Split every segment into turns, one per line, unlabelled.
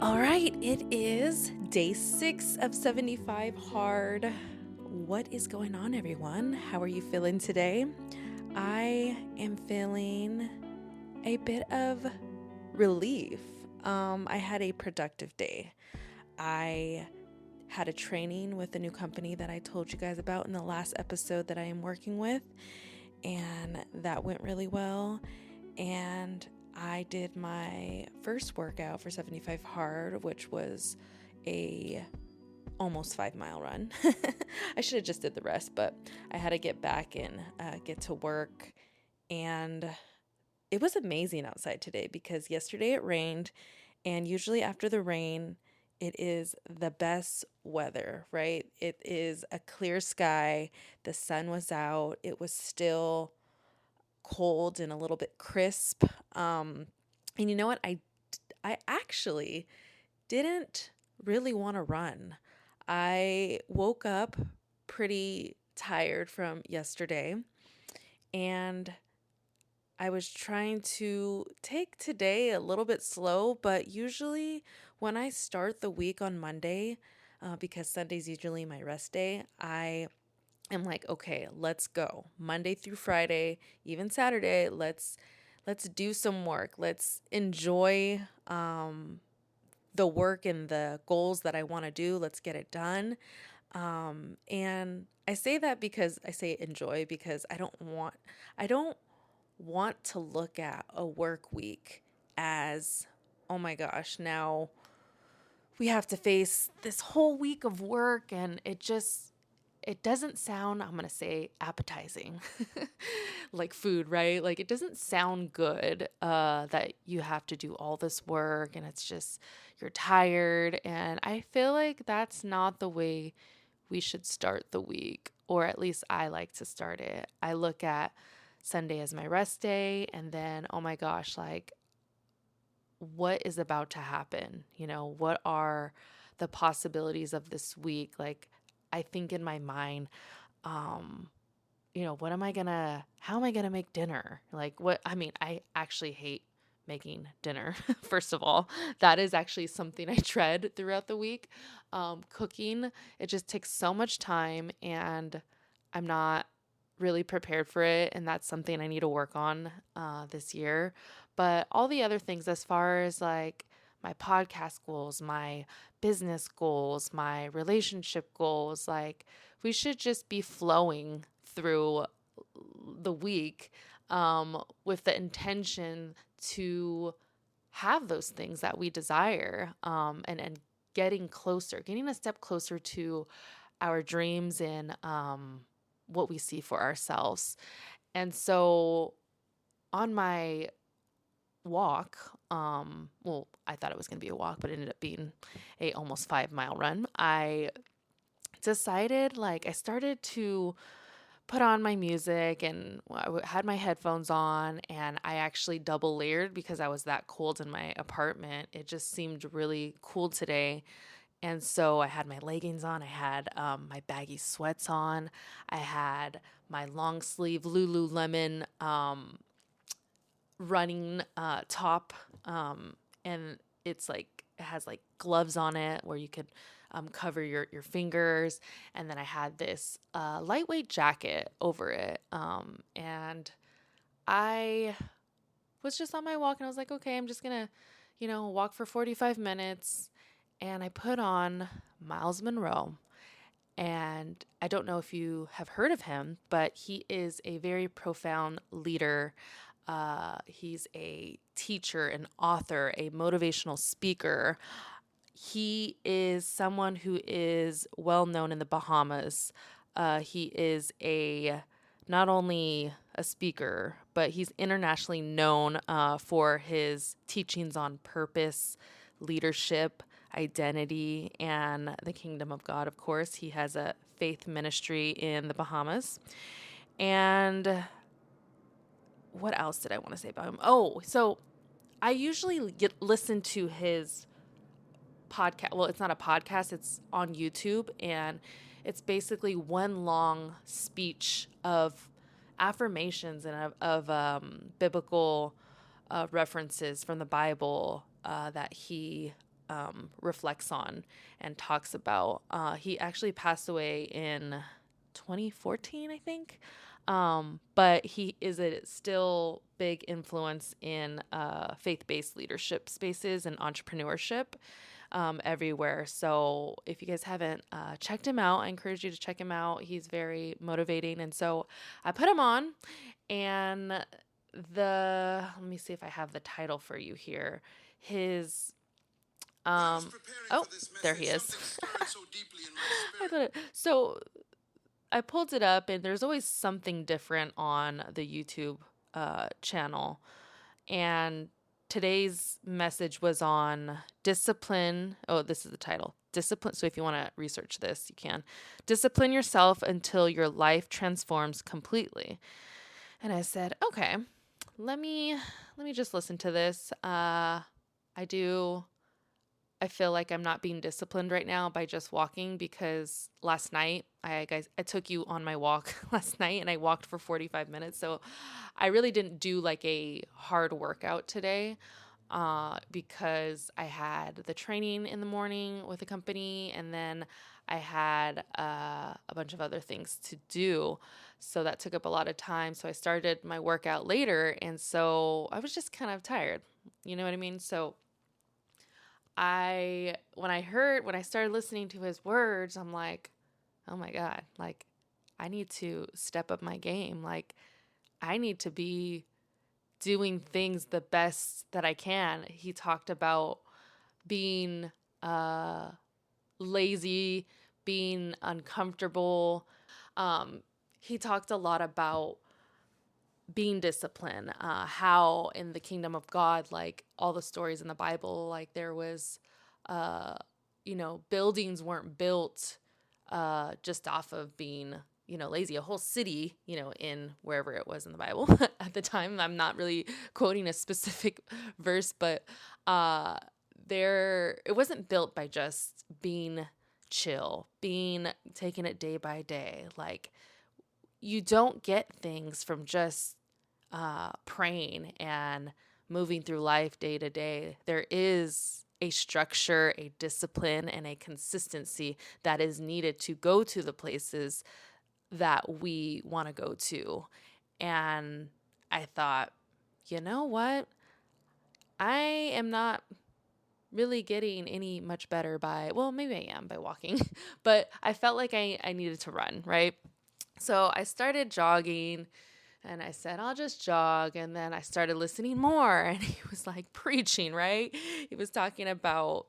All right, it is day 6 of 75 hard. What is going on, everyone? How are you feeling today? I am feeling a bit of relief. I had a productive day. I had a training with a new company that I told you guys about in the last episode that I am working with, and that went really well. And I did my first workout for 75 hard, which was a almost 5-mile run. I should have just did the rest, but I had to get back and get to work. And it was amazing outside today because yesterday it rained, and usually after the rain, it is the best weather, right? It is a clear sky. The sun was out. It was still cold and a little bit crisp. And you know what? I actually didn't really want to run. I woke up pretty tired from yesterday, and I was trying to take today a little bit slow, but usually when I start the week on Monday, because Sunday's usually my rest day, I am like, okay, let's go. Monday through Friday, even Saturday, let's do some work. Let's enjoy the work and the goals that I want to do. Let's get it done. And I say that because I say enjoy because I don't want to look at a work week as, oh my gosh, now we have to face this whole week of work, and it doesn't sound, I'm going to say, appetizing, like food, right? Like it doesn't sound good that you have to do all this work and it's just, you're tired. And I feel like that's not the way we should start the week, or at least I like to start it. I look at Sunday as my rest day, and then, oh my gosh, like what is about to happen? What are the possibilities of this week? Like, I think in my mind, how am I gonna make dinner? Like I actually hate making dinner. First of all, that is actually something I dread throughout the week. Cooking, it just takes so much time, and I'm not really prepared for it. And that's something I need to work on this year. But all the other things, as far as like my podcast goals, my business goals, my relationship goals, like we should just be flowing through the week with the intention to have those things that we desire, and getting a step closer to our dreams and what we see for ourselves. And so on my walk, I thought it was going to be a walk, but it ended up being a almost 5-mile run. I decided, like, I started to put on my music, and I had my headphones on, and I actually double layered because I was that cold in my apartment. It just seemed really cool today. And so I had my leggings on, I had my baggy sweats on, I had my long sleeve Lululemon running top, and it has like gloves on it where you could cover your fingers. And then I had this lightweight jacket over it, and I was just on my walk, and I was like, okay, I'm just gonna walk for 45 minutes. And I put on Myles Munroe. And I don't know if you have heard of him, but he is a very profound leader. He's a teacher, an author, a motivational speaker. He is someone who is well known in the Bahamas. He is not only a speaker, but he's internationally known for his teachings on purpose, leadership, identity, and the kingdom of God, of course. He has a faith ministry in the Bahamas. And what else did I want to say about him? Oh, so I usually listen to his podcast. Well, it's not a podcast, it's on YouTube, and it's basically one long speech of affirmations and of biblical references from the Bible that he reflects on and talks about. He actually passed away in 2014, I think. But he is a still big influence in faith-based leadership spaces and entrepreneurship everywhere. So if you guys haven't checked him out, I encourage you to check him out. He's very motivating. And so I put him on, and let me see if I have the title for you here. His, oh, there he is. So I pulled it up, and there's always something different on the YouTube channel. And today's message was on discipline. Oh, this is the title. Discipline. So if you want to research this, you can. Discipline yourself until your life transforms completely. And I said, okay, let me just listen to this. I feel like I'm not being disciplined right now by just walking, because last night, I took you on my walk last night, and I walked for 45 minutes. So I really didn't do like a hard workout today because I had the training in the morning with the company, and then I had a bunch of other things to do. So that took up a lot of time. So I started my workout later, and so I was just kind of tired. You know what I mean? So when I started listening to his words, I'm like, oh my God, like I need to step up my game. Like I need to be doing things the best that I can. He talked about being lazy, being uncomfortable. He talked a lot about being disciplined, how in the kingdom of God, like all the stories in the Bible, like there was, buildings weren't built just off of being, lazy. A whole city, in wherever it was in the Bible at the time. I'm not really quoting a specific verse, but it wasn't built by just being chill, taking it day by day. Like you don't get things from just praying and moving through life day to day. There is a structure, a discipline, and a consistency that is needed to go to the places that we want to go to. And I thought, you know what? I am not really getting any much better maybe I am by walking, but I felt like I needed to run, right? So I started jogging, and I said, I'll just jog. And then I started listening more, and he was like preaching, right? He was talking about,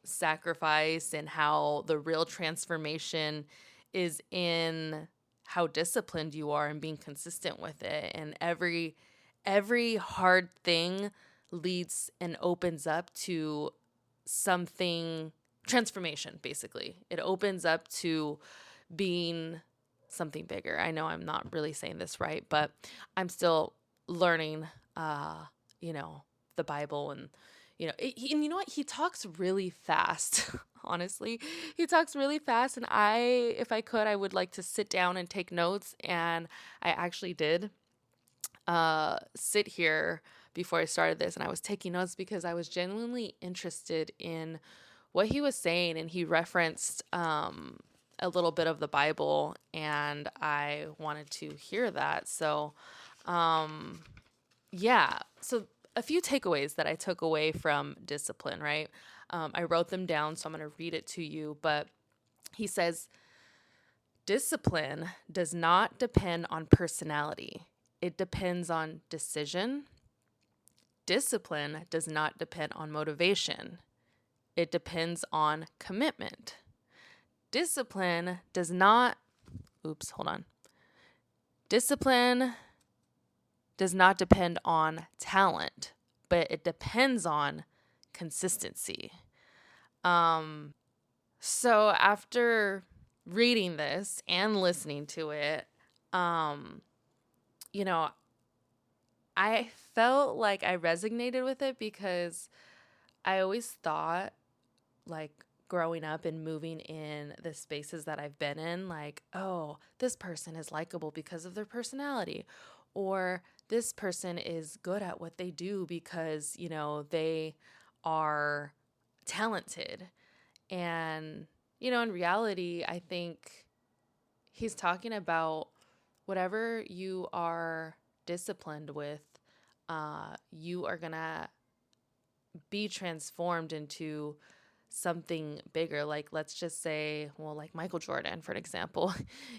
sacrifice, and how the real transformation is in how disciplined you are and being consistent with it. And every hard thing leads and opens up to something transformation, basically. It opens up to being something bigger. I know I'm not really saying this right, but I'm still learning, the Bible, and, and you know what? He talks really fast. Honestly, he talks really fast. And if I could, I would like to sit down and take notes. And I actually did, sit here before I started this, and I was taking notes because I was genuinely interested in what he was saying. And he referenced, a little bit of the Bible, and I wanted to hear that. So, So a few takeaways that I took away from discipline, right? I wrote them down, so I'm going to read it to you. But he says, discipline does not depend on personality. It depends on decision. Discipline does not depend on motivation. It depends on commitment. Discipline does not depend on talent, but it depends on consistency. So after reading this and listening to it, I felt like I resonated with it, because I always thought, like, growing up and moving in the spaces that I've been in, like, oh, this person is likable because of their personality, or this person is good at what they do because, they are talented. And, in reality, I think he's talking about whatever you are disciplined with, you are going to be transformed into something bigger. Like, let's just say, well, like Michael Jordan, for an example,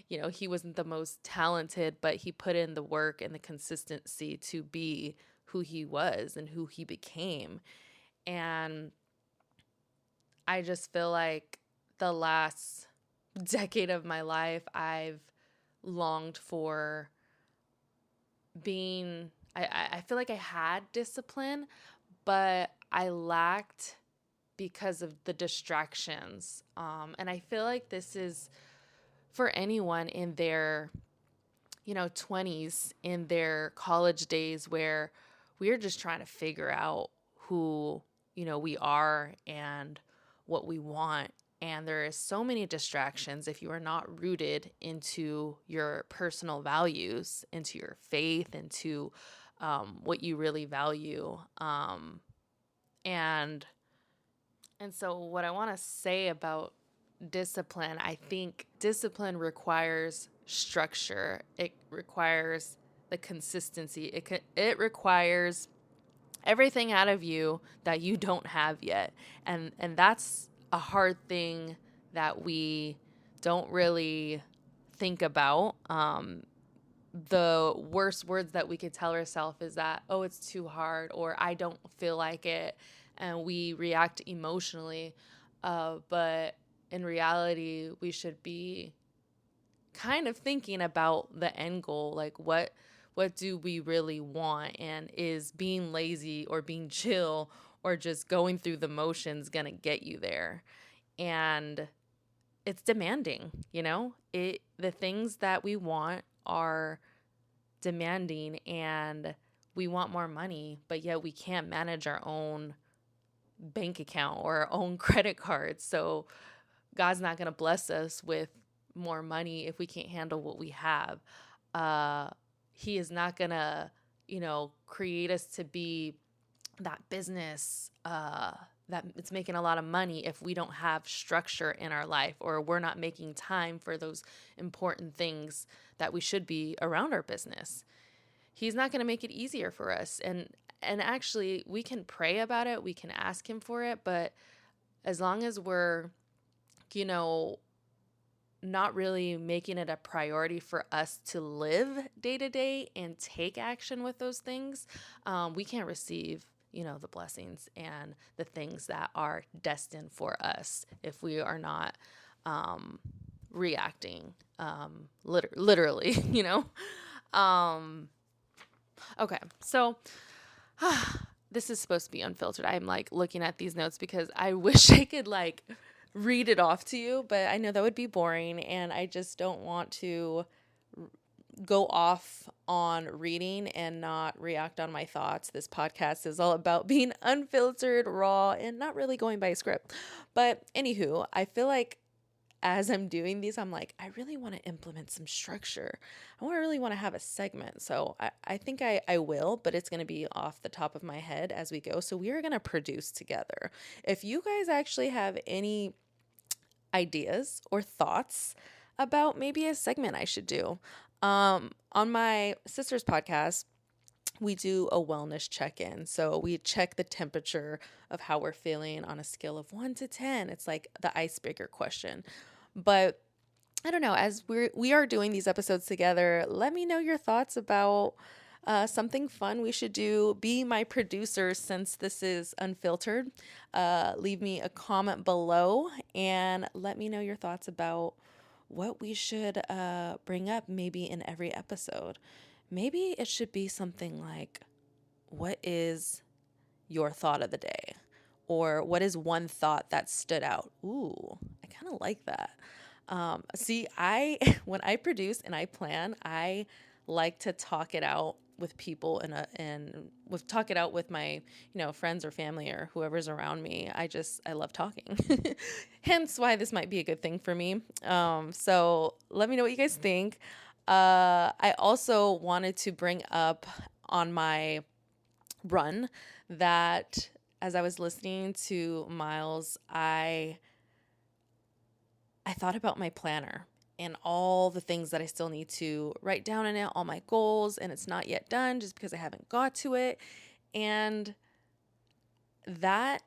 he wasn't the most talented, but he put in the work and the consistency to be who he was and who he became. And I just feel like the last decade of my life, I've longed for being, I feel like I had discipline, but I lacked because of the distractions. And I feel like this is for anyone in their, 20s, in their college days, where we're just trying to figure out who, we are and what we want. And there is so many distractions if you are not rooted into your personal values, into your faith, into what you really value. And so what I want to say about discipline, I think discipline requires structure. It requires the consistency. It requires everything out of you that you don't have yet. And that's a hard thing that we don't really think about. The worst words that we could tell ourselves is that, oh, it's too hard, or I don't feel like it. And we react emotionally. But in reality, we should be kind of thinking about the end goal. Like, what do we really want? And is being lazy or being chill or just going through the motions going to get you there? And it's demanding, the things that we want are demanding, and we want more money, but yet we can't manage our own bank account or our own credit cards. So God's not going to bless us with more money if we can't handle what we have. He is not going to, create us to be that business that it's making a lot of money if we don't have structure in our life, or we're not making time for those important things that we should be around our business. He's not going to make it easier for us. And actually, we can pray about it. We can ask him for it. But as long as we're, not really making it a priority for us to live day to day and take action with those things, we can't receive, the blessings and the things that are destined for us if we are not reacting literally, Okay, so this is supposed to be unfiltered. I'm like looking at these notes because I wish I could like read it off to you, but I know that would be boring, and I just don't want to go off on reading and not react on my thoughts. This podcast is all about being unfiltered, raw, and not really going by a script. But anywho, I feel like as I'm doing these, I'm like, I really want to implement some structure. Really want to have a segment. So I think I will, but it's going to be off the top of my head as we go. So we are going to produce together. If you guys actually have any ideas or thoughts about maybe a segment I should do, on my sister's podcast, we do a wellness check-in. So we check the temperature of how we're feeling on a scale of 1 to 10. It's like the icebreaker question. But I don't know, as we are doing these episodes together, let me know your thoughts about something fun we should do. Be my producer since this is unfiltered. Leave me a comment below and let me know your thoughts about what we should bring up maybe in every episode. Maybe it should be something like, what is your thought of the day? Or what is one thought that stood out? Ooh, I kind of like that. See, when I produce and I plan, I like to talk it out with people and talk it out with my, friends or family or whoever's around me. I love talking. Hence why this might be a good thing for me. So let me know what you guys think. I also wanted to bring up on my run that as I was listening to Myles, I thought about my planner and all the things that I still need to write down in it, all my goals, and it's not yet done just because I haven't got to it. And that,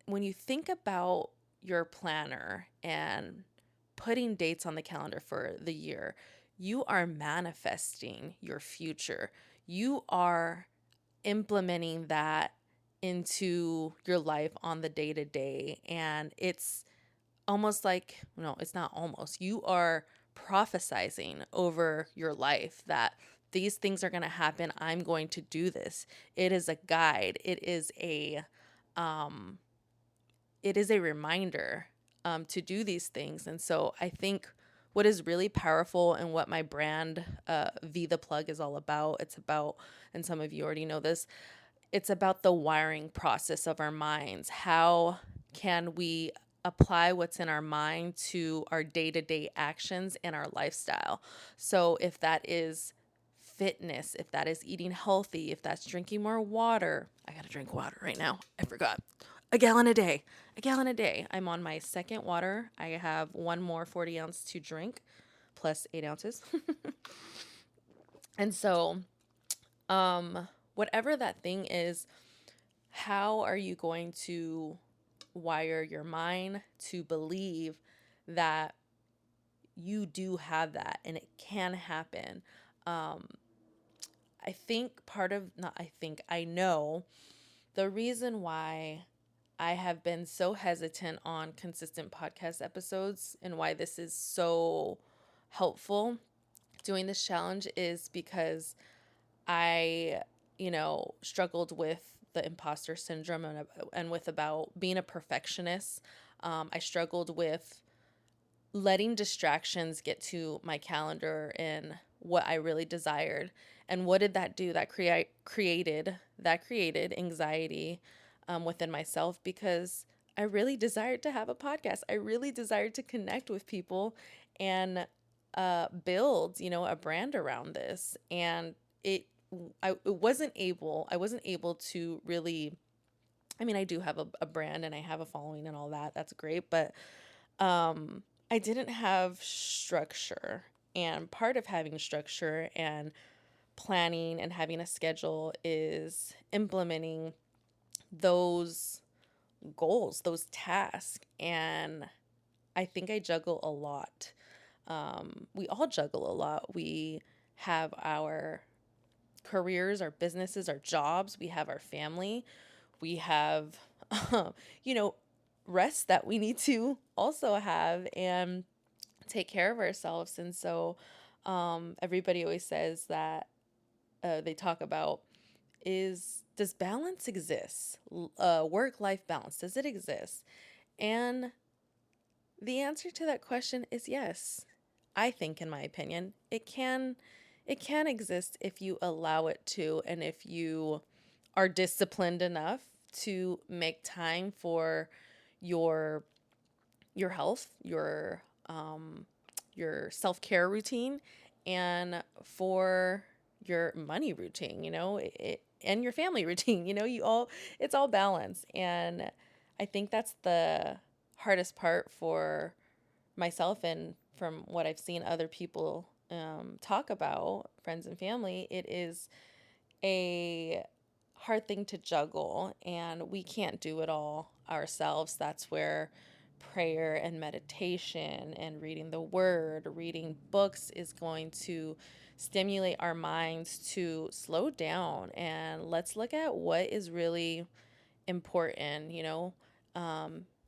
when you think about your planner and putting dates on the calendar for the year, you are manifesting your future. You are implementing that into your life on the day to day. And it's almost like, no, it's not almost, you are prophesizing over your life that these things are going to happen. I'm going to do this. It is a guide. Um, it is a reminder to do these things. And so I think what is really powerful and what my brand, V the Plug, is all about, it's about, and some of you already know this, it's about the wiring process of our minds. How can we apply what's in our mind to our day-to-day actions and our lifestyle? So if that is fitness, if that is eating healthy, if that's drinking more water, I gotta drink water right now. I forgot. A gallon a day. A gallon a day. I'm on my second water. I have one more 40 ounce to drink, plus 8 ounces. And so, whatever that thing is, how are you going to wire your mind to believe that you do have that and it can happen? I think part of, not I think, I know the reason why I have been so hesitant on consistent podcast episodes and why this is so helpful doing this challenge is because I, struggled with the imposter syndrome and with about being a perfectionist. I struggled with letting distractions get to my calendar and what I really desired. And what did that do? That created anxiety within myself, because I really desired to have a podcast. I really desired to connect with people and build, a brand around this. And I wasn't able to really, I mean, I do have a brand and I have a following and all that. That's great. But I didn't have structure. And part of having structure and planning and having a schedule is implementing those goals, those tasks. And I think I juggle a lot. We all juggle a lot. We have our careers, our businesses, our jobs, we have our family, we have, rest that we need to also have and take care of ourselves. And so everybody always says that they talk about does balance exist? Work-life balance, does it exist? And the answer to that question is yes. I think, in my opinion, it can exist if you allow it to, and if you are disciplined enough to make time for your health, your self-care routine, and for your money routine, and your family routine. It's all balance. And I think that's the hardest part for myself, and from what I've seen other people talk about, friends and family, it is a hard thing to juggle, and we can't do it all ourselves. That's where prayer and meditation and reading the word, reading books is going to stimulate our minds to slow down and let's look at what is really important.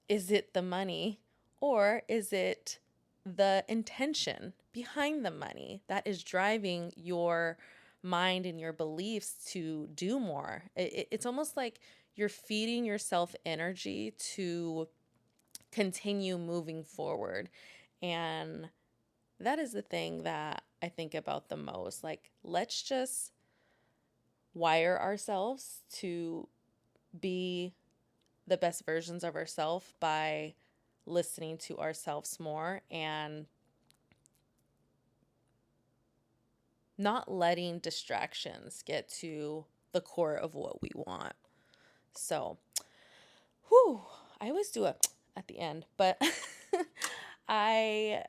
Is it the money, or is it the intention behind the money that is driving your mind and your beliefs to do more? It's almost like you're feeding yourself energy to continue moving forward. And that is the thing that I think about the most. Like, let's just wire ourselves to be the best versions of ourselves by listening to ourselves more and not letting distractions get to the core of what we want. So Whew, I always do a at the end, but I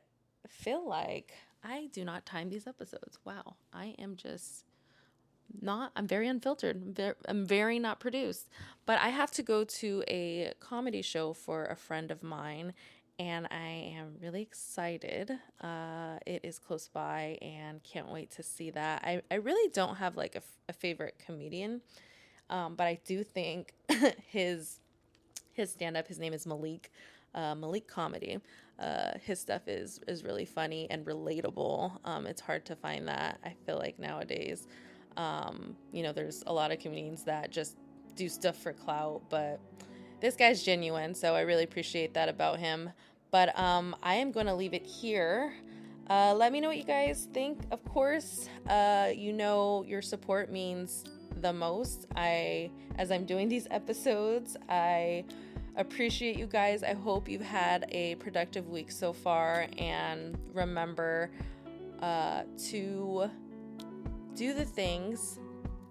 feel like I do not time these episodes. Wow, I am just not, I'm very unfiltered. I'm very not produced. But I have to go to a comedy show for a friend of mine, and I am really excited. It is close by and can't wait to see that. I really don't have like a favorite comedian, but I do think his stand-up, his name is Malik, Malik Comedy. His stuff is really funny and relatable. It's hard to find that, I feel like, nowadays. There's a lot of comedians that just do stuff for clout, but this guy's genuine, so I really appreciate that about him. But I am going to leave it here. Let me know what you guys think. Of course, your support means the most. As I'm doing these episodes, I appreciate you guys. I hope you've had a productive week so far, and remember to do the things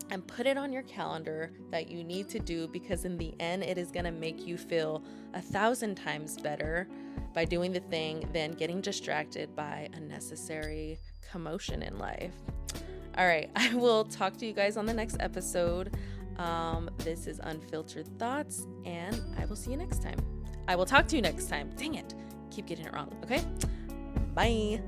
and put it on your calendar that you need to do, because in the end, it is going to make you feel 1,000 times better by doing the thing than getting distracted by unnecessary commotion in life. All right, I will talk to you guys on the next episode. This is Unfiltered Thoughts, and I will see you next time. I will talk to you next time. Dang it. Keep getting it wrong. Okay? Bye.